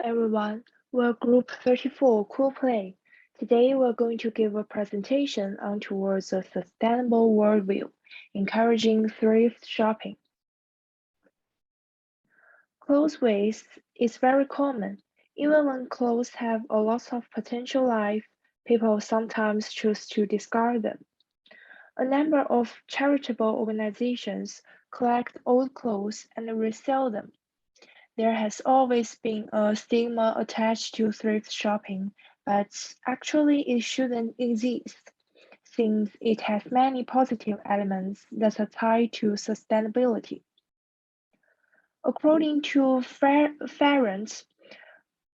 everyone, we're Group 34 Cool Play. Today we're going to give a presentation on towards a sustainable worldview, encouraging thrift shopping. Clothes waste is very common. Even when clothes have a lot of potential life, people sometimes choose to discard them. A number of charitable organizations collect old clothes and resell them. There has always been a stigma attached to thrift shopping, but actually it shouldn't exist, since it has many positive elements that are tied to sustainability. According to Ferrant,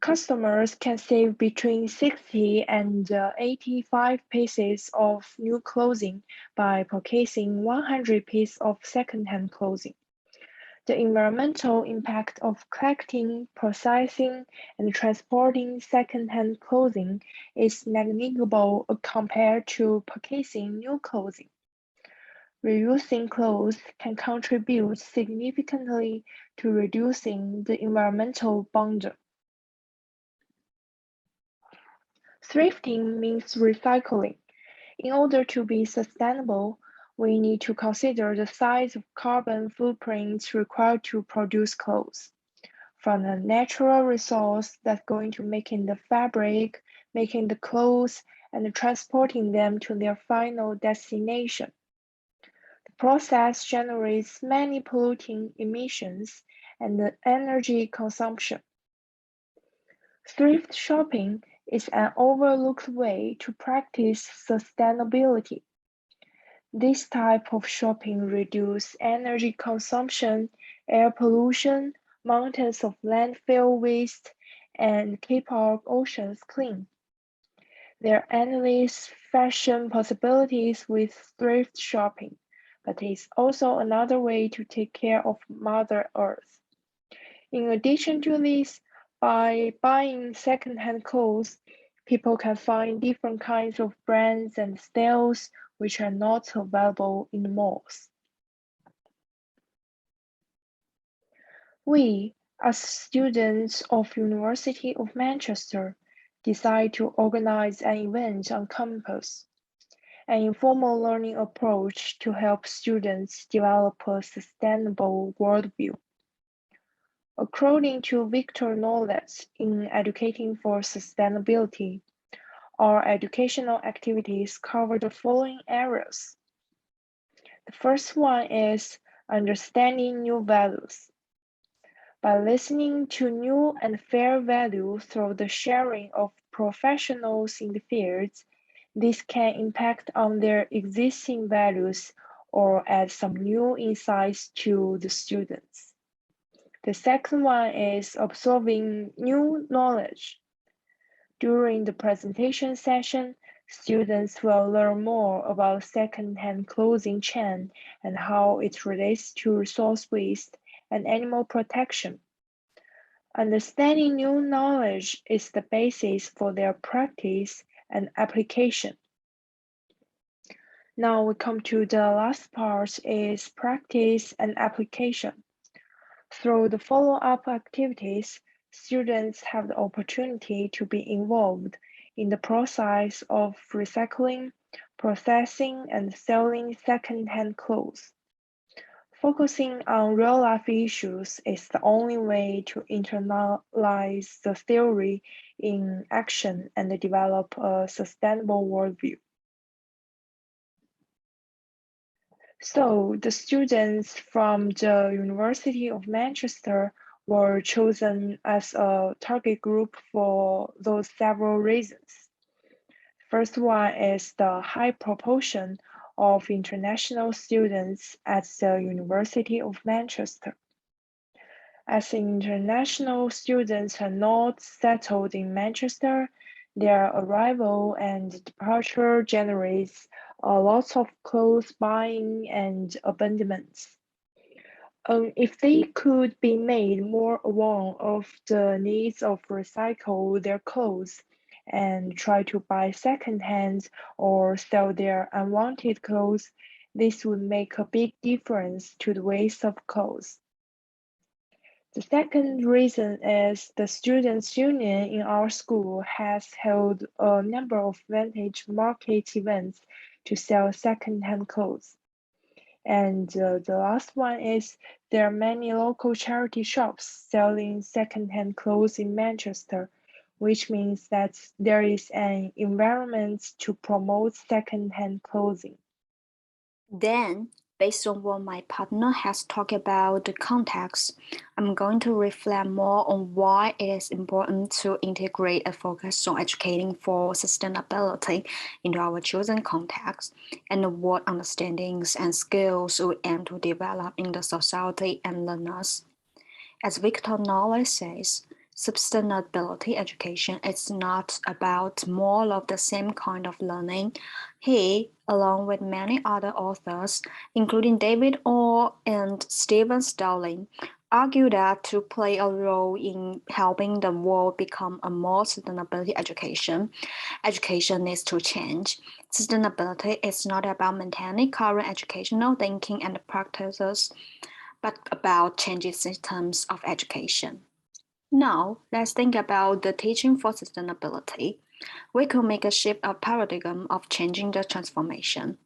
customers can save between 60 and 85 pieces of new clothing by purchasing 100 pieces of second-hand clothing. The environmental impact of collecting, processing, and transporting second-hand clothing is negligible compared to purchasing new clothing. Reusing clothes can contribute significantly to reducing the environmental burden. Thrifting means recycling. In order to be sustainable, we need to consider the size of carbon footprint required to produce clothes. From the natural resource that's going to making the fabric, making the clothes, and transporting them to their final destination. The process generates many polluting emissions and the energy consumption. Thrift shopping is an overlooked way to practice sustainability. This type of shopping reduces energy consumption, air pollution, mountains of landfill waste, and keep our oceans clean. There are endless fashion possibilities with thrift shopping, but it's also another way to take care of Mother Earth. In addition to this, by buying second-hand clothes, people can find different kinds of brands and styles which are not available in the malls. We, as students of University of Manchester, decide to organize an event on campus, an informal learning approach to help students develop a sustainable worldview. According to Victor Knowles in Educating for Sustainability, our educational activities cover the following areas. The first one is understanding new values. By listening to new and fair values through the sharing of professionals in the fields, this can impact on their existing values or add some new insights to the students. The second one is absorbing new knowledge. During the presentation session, students will learn more about second-hand clothing chain and how it relates to resource waste and animal protection. Understanding new knowledge is the basis for their practice and application. Now we come to the last part is practice and application. Through the follow-up activities, students have the opportunity to be involved in the process of recycling, processing, and selling second-hand clothes. Focusing on real-life issues is the only way to internalize the theory in action and develop a sustainable worldview. So the students from the University of Manchester were chosen as a target group for those several reasons. First one is the high proportion of international students at the University of Manchester. As international students are not settled in Manchester, their arrival and departure generates a lot of clothes buying and abandonments. If they could be made more aware of the needs of recycle their clothes and try to buy second-hand or sell their unwanted clothes, this would make a big difference to the waste of clothes. The second reason is the Students' Union in our school has held a number of vintage market events to sell second-hand clothes. And the last one is there are many local charity shops selling second-hand clothes in Manchester, which means that there is an environment to promote second-hand clothing. Then, based on what my partner has talked about the context, I'm going to reflect more on why it is important to integrate a focus on educating for sustainability into our chosen context, and what understandings and skills we aim to develop in the society and learners. As Victor Knowles says, sustainability education is not about more of the same kind of learning. He, along with many other authors, including David Orr and Stephen Sterling, argue that to play a role in helping the world become a more sustainability education needs to change. Sustainability is not about maintaining current educational thinking and practices, but about changing systems of education. Now, let's think about the teaching for sustainability. We could make a shift of paradigm of changing the transformation.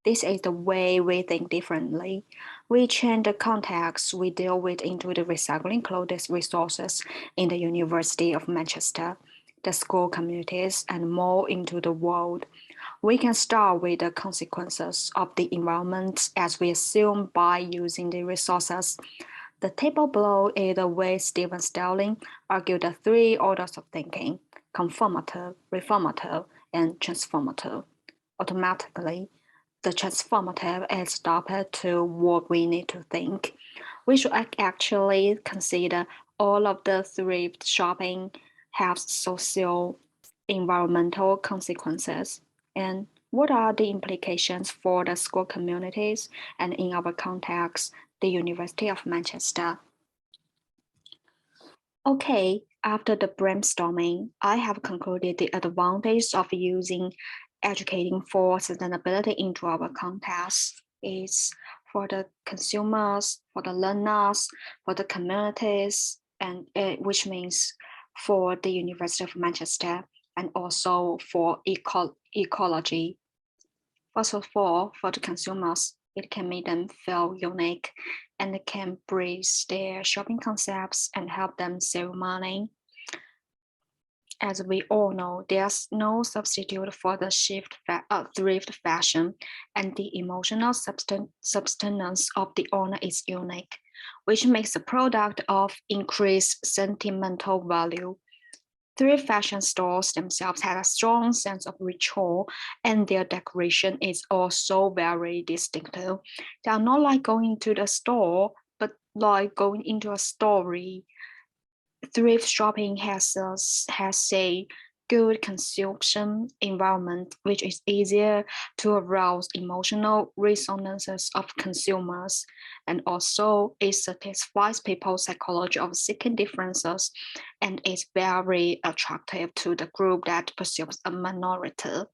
This is the way we think differently. We change the context we deal with into the recycling clothes resources in the University of Manchester, the school communities, and more into the world. We can start with the consequences of the environment as we assume by using the resources. The table below is the way Stephen Sterling argued the three orders of thinking: conformative, reformative, and transformative. Automatically, the transformative is adopted to what we need to think. We should actually consider all of the thrift shopping has social environmental consequences, and what are the implications for the school communities and in our context, the University of Manchester? Okay, after the brainstorming, I have concluded the advantage of using educating for sustainability into our context is for the consumers, for the learners, for the communities, and which means for the University of Manchester and also for ecology. First of all, for the consumers, it can make them feel unique and it can bridge their shopping concepts and help them save money. As we all know, there's no substitute for the thrift fashion, and the emotional substance of the owner is unique, which makes the product of increased sentimental value. Thrift fashion stores themselves have a strong sense of ritual, and their decoration is also very distinctive. They are not like going to the store, but like going into a story. Thrift shopping has a good consumption environment, which is easier to arouse emotional resonances of consumers, and also it satisfies people's psychology of seeking differences, and is very attractive to the group that pursues a minority.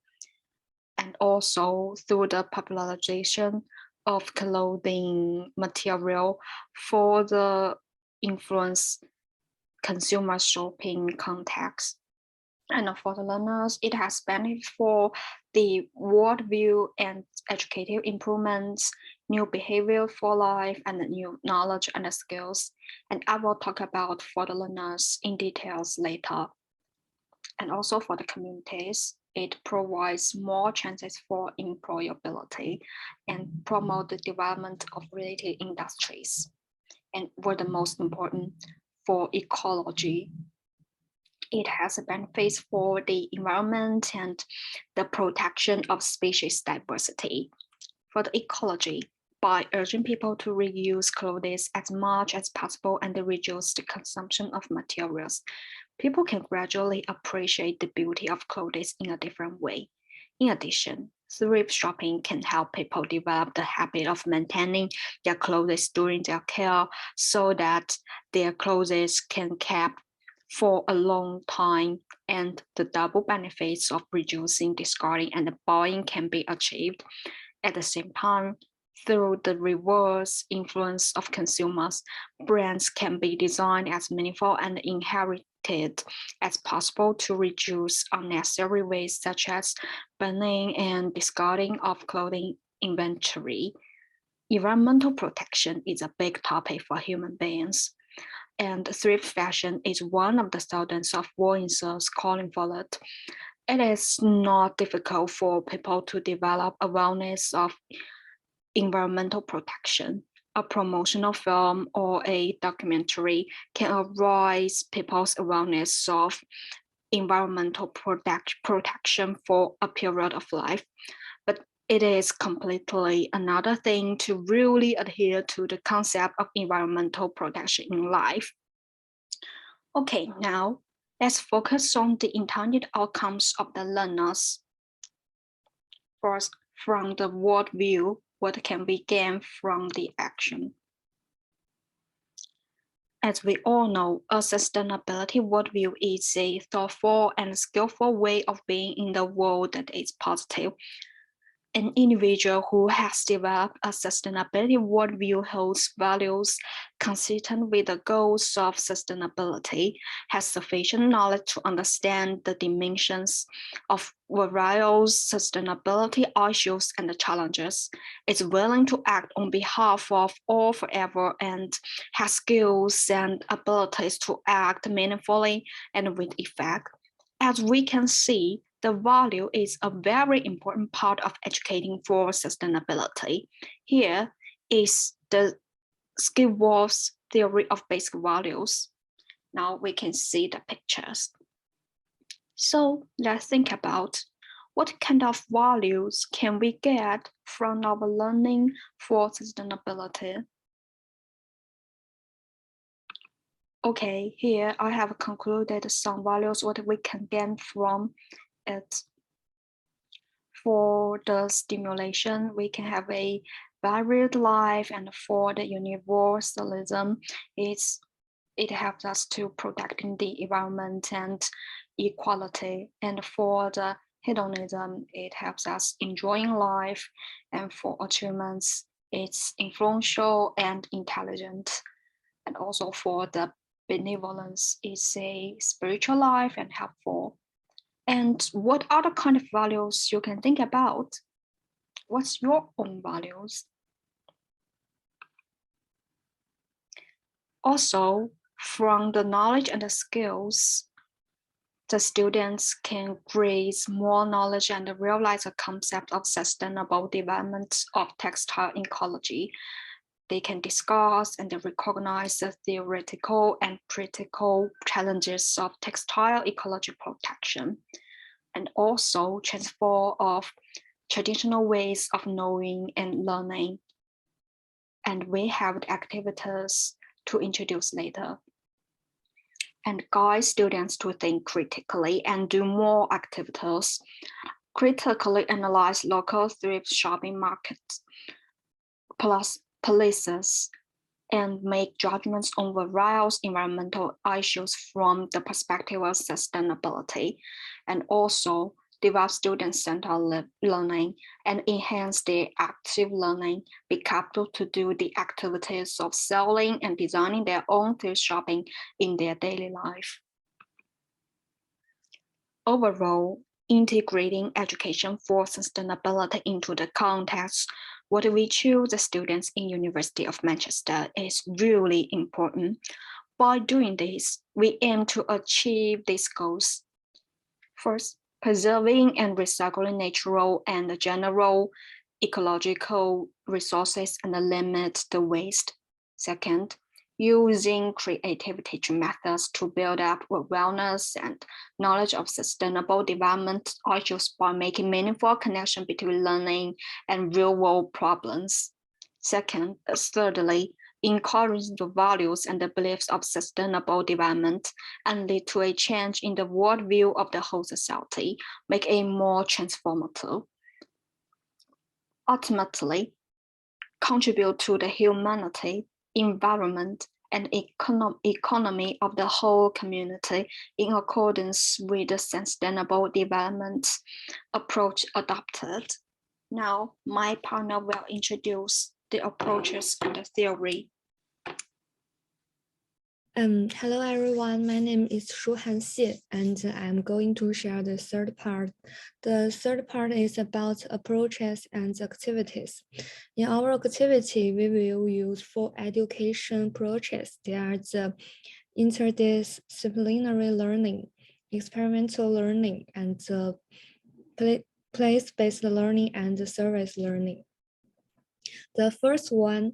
And also through the popularization of clothing material for the influence consumer shopping context. And for the learners, it has benefit for the worldview and educative improvements, new behavior for life, and new knowledge and skills. And I will talk about for the learners in details later. And also for the communities, it provides more chances for employability and promote the development of related industries. And what the most important, for ecology, it has benefits for the environment and the protection of species diversity. For the ecology, by urging people to reuse clothes as much as possible and reduce the consumption of materials, people can gradually appreciate the beauty of clothes in a different way. In addition, thrift shopping can help people develop the habit of maintaining their clothes during their care so that their clothes can kept for a long time, and the double benefits of reducing discarding and buying can be achieved. At the same time, Through the reverse influence of consumers, brands can be designed as meaningful and inherited as possible to reduce unnecessary waste, such as burning and discarding of clothing inventory. Environmental protection is a big topic for human beings, and thrift fashion is one of the thousands of voices calling for it. It is not difficult for people to develop awareness of environmental protection. A promotional film or a documentary can raise people's awareness of environmental protection for a period of life. But it is completely another thing to really adhere to the concept of environmental protection in life. Okay, now let's focus on the intended outcomes of the learners. First, from the worldview, what can be gained from the action? As we all know, a sustainability worldview is a thoughtful and skillful way of being in the world that is positive. An individual who has developed a sustainability worldview holds values consistent with the goals of sustainability, has sufficient knowledge to understand the dimensions of various sustainability issues and challenges, is willing to act on behalf of all forever, and has skills and abilities to act meaningfully and with effect. As we can see, the value is a very important part of educating for sustainability. Here is the Skidmore theory of basic values. Now we can see the pictures. So let's think about what kind of values can we get from our learning for sustainability. Okay, here I have concluded some values what we can gain from it. For the stimulation, we can have a varied life, and for the universalism, it helps us to protecting the environment and equality. And for the hedonism, it helps us enjoying life. And for achievements, it's influential and intelligent. And also for the benevolence, it's a spiritual life and helpful. And what other kind of values you can think about? What's your own values? Also, from the knowledge and the skills, the students can raise more knowledge and realize the concept of sustainable development of textile ecology. They can discuss and recognize the theoretical and practical challenges of textile ecology protection, and also transfer of traditional ways of knowing and learning. And we have the activities to introduce later, and guide students to think critically and do more activities. Critically analyze local thrift shopping markets, plus places, and make judgments on various environmental issues from the perspective of sustainability, and also develop student-centered learning and enhance their active learning, be capable to do the activities of selling and designing their own thrift shopping in their daily life. Overall, integrating education for sustainability into the context what we choose the students in University of Manchester is really important. By doing this, we aim to achieve these goals. First, preserving and recycling natural and general ecological resources and limit the waste. Second, using creative teaching methods to build up awareness and knowledge of sustainable development issues by making meaningful connection between learning and real-world problems. Thirdly, encouraging the values and the beliefs of sustainable development and lead to a change in the worldview of the whole society, make it more transformative. Ultimately, contribute to the humanity, environment, and economy of the whole community in accordance with the sustainable development approach adopted. Now, my partner will introduce the approaches and the theory. Hello everyone, my name is Shuhan Xie, and I'm going to share the third part. The third part is about approaches and activities. In our activity, we will use 4 education approaches. They are the interdisciplinary learning, experimental learning, and the place-based learning and service learning. The first one,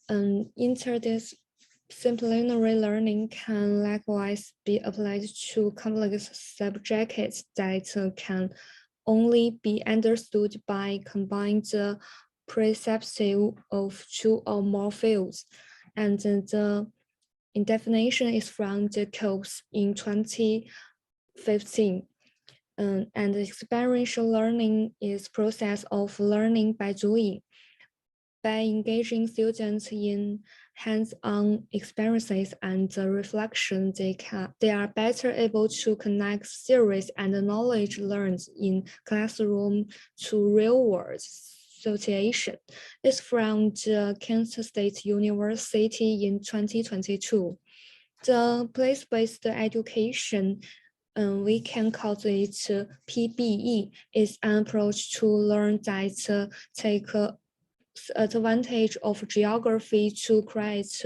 interdisciplinary learning can likewise be applied to complex subjects that can only be understood by combining the perceptive of 2 or more fields. And the definition is from the course in 2015. And experiential learning is process of learning by doing. By engaging students in hands-on experiences and reflection, they are better able to connect theories and knowledge learned in classroom to real-world situation. It's from the Kansas State University in 2022. The place-based education, we can call it PBE, is an approach to learn that take advantage of geography to create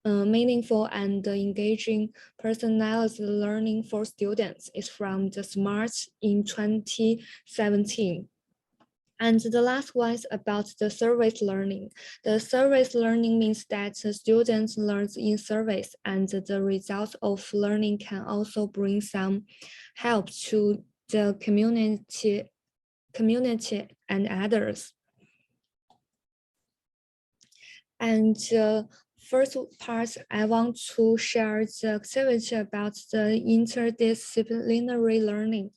meaningful and engaging personalized learning for students. Is from the SMART in 2017. And the last one is about the service learning. The service learning means that the students learn in service, and the results of learning can also bring some help to the community and others. And first part, I want to share the activity about the interdisciplinary learning.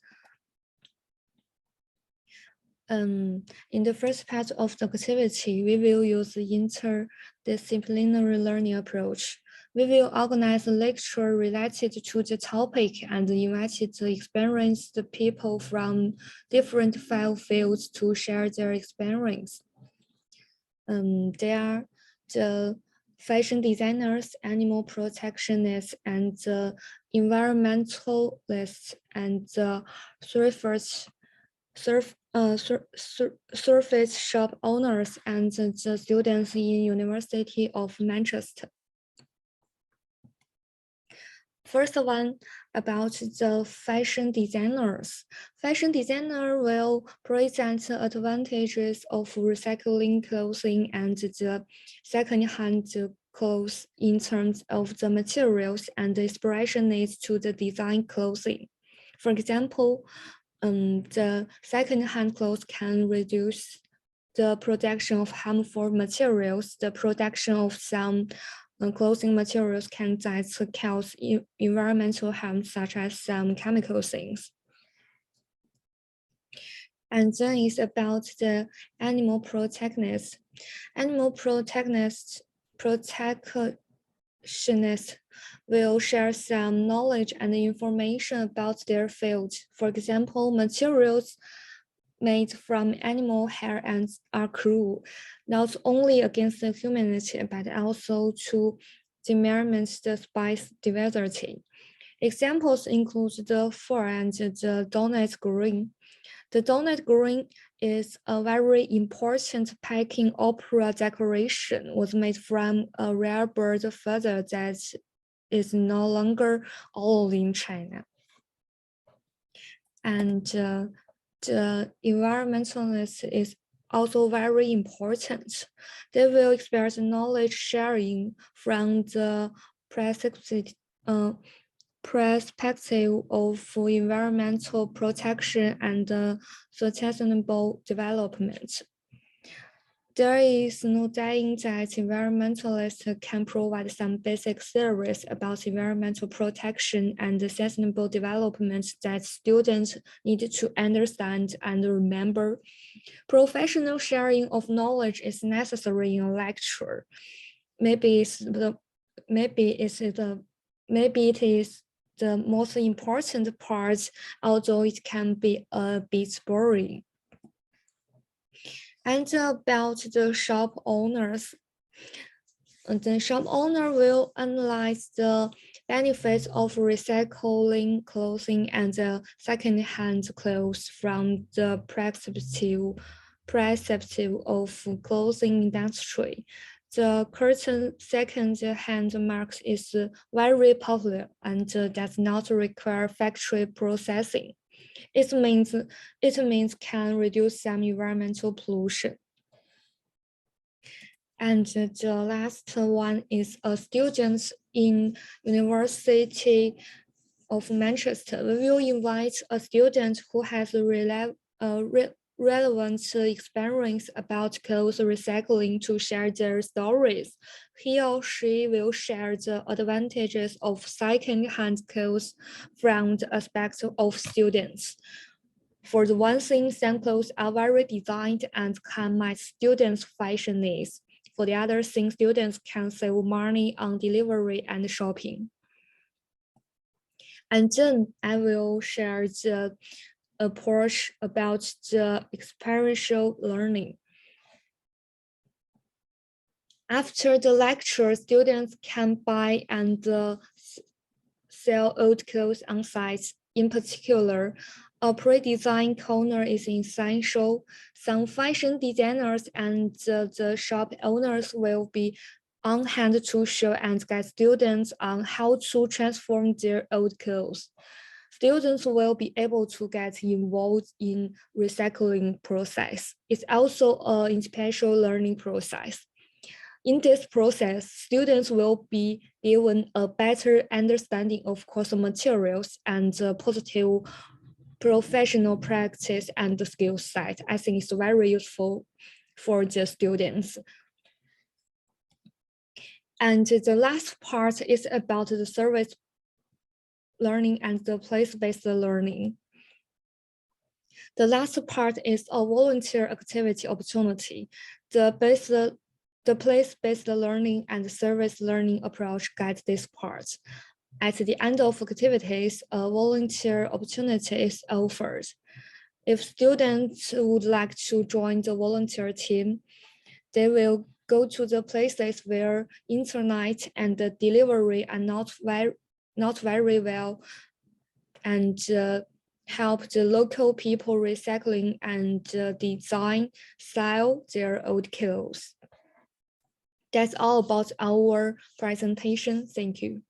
In the first part of the activity, we will use the interdisciplinary learning approach. We will organize a lecture related to the topic and invite the experienced people from different fields to share their experience. They are the fashion designers, animal protectionists, and the environmentalists, and the surface shop owners, and the students in University of Manchester. First one, about the fashion designers. Fashion designer will present the advantages of recycling clothing and the second-hand clothes in terms of the materials and the inspiration needs to the design clothing. For example, the second-hand clothes can reduce the production of harmful materials. The production of some clothing materials can cause environmental harm, such as some chemical things. And then it's about the animal protectionists. Animal protectionists will share some knowledge and information about their field. For example, materials made from animal hair are cruel, not only against the humanity, but also to the environment, the biodiversity. Examples include the fur and the donut green. The donut green is a very important Peking opera decoration, was made from a rare bird feather that is no longer allowed in China. And the environmentalist is also very important. They will experience knowledge sharing from the perspective of environmental protection and sustainable development. There is no denying that environmentalists can provide some basic theories about environmental protection and sustainable development that students need to understand and remember. Professional sharing of knowledge is necessary in a lecture. Maybe it is the most important part, although it can be a bit boring. And about the shop owners, the shop owner will analyze the benefits of recycling clothing and second-hand clothes from the perspective of clothing industry. The current second-hand market is very popular and does not require factory processing. It means can reduce some environmental pollution. And the last one is students in University of Manchester. We will invite a student who has relevant experience about clothes recycling to share their stories. He or she will share the advantages of second-hand clothes from the aspect of students. For the one thing, some clothes are very designed and can match students' fashion needs. For the other thing, students can save money on delivery and shopping. And then I will share the approach about the experiential learning. After the lecture, students can buy and sell old clothes on site. In particular, a pre-designed corner is essential. Some fashion designers and the shop owners will be on hand to show and guide students on how to transform their old clothes. Students will be able to get involved in recycling process. It's also an special learning process. In this process, students will be given a better understanding of course materials and positive professional practice and the skill set. I think it's very useful for the students. And the last part is about the service learning and the place-based learning. The last part is a volunteer activity opportunity. The place-based learning and service learning approach guide this part. At the end of activities, a volunteer opportunity is offered. If students would like to join the volunteer team, they will go to the places where internet and the delivery are not very well, and help the local people recycling and sell their old clothes. That's all about our presentation. Thank you.